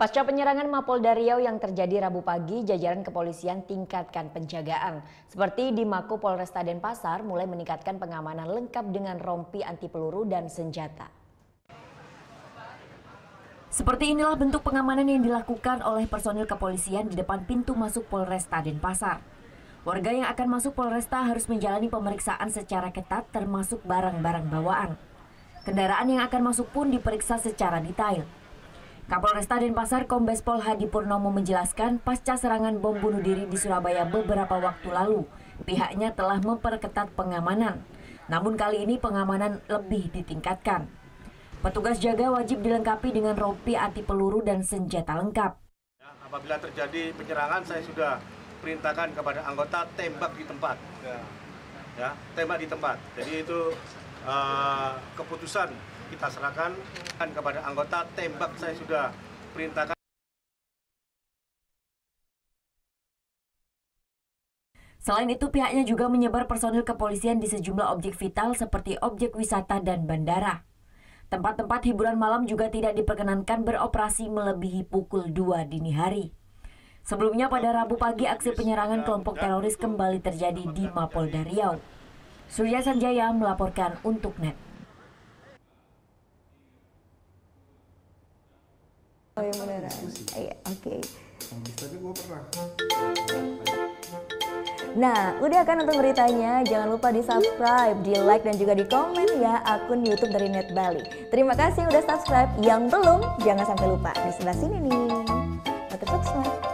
Pasca penyerangan Mapolda Riau yang terjadi Rabu pagi, jajaran kepolisian tingkatkan penjagaan. Seperti di Mako Polresta Denpasar mulai meningkatkan pengamanan lengkap dengan rompi anti peluru dan senjata. Seperti inilah bentuk pengamanan yang dilakukan oleh personil kepolisian di depan pintu masuk Polresta Denpasar. Warga yang akan masuk Polresta harus menjalani pemeriksaan secara ketat termasuk barang-barang bawaan. Kendaraan yang akan masuk pun diperiksa secara detail. Kapolresta Denpasar Kombes Pol Hadi Purnomo menjelaskan pasca serangan bom bunuh diri di Surabaya beberapa waktu lalu, pihaknya telah memperketat pengamanan. Namun kali ini pengamanan lebih ditingkatkan. Petugas jaga wajib dilengkapi dengan rompi anti peluru dan senjata lengkap. Apabila terjadi penyerangan, saya sudah perintahkan kepada anggota tembak di tempat. Ya, tembak di tempat. Jadi itu keputusan kita serahkan kepada anggota tembak, saya sudah perintahkan. Selain itu pihaknya juga menyebar personil kepolisian di sejumlah objek vital seperti objek wisata dan bandara. Tempat-tempat hiburan malam juga tidak diperkenankan beroperasi melebihi pukul 2 dini hari. Sebelumnya pada Rabu pagi aksi penyerangan kelompok teroris kembali terjadi di Mapolda Riau. Surya Sanjaya melaporkan untuk NET. Oh ya beneran. Iya, oke. Nah, udah kan untuk beritanya? Jangan lupa di-subscribe, di-like dan juga di-komen ya akun YouTube dari Net Bali. Terima kasih udah subscribe. Yang belum, jangan sampai lupa di sebelah sini nih. Tetap subscribe.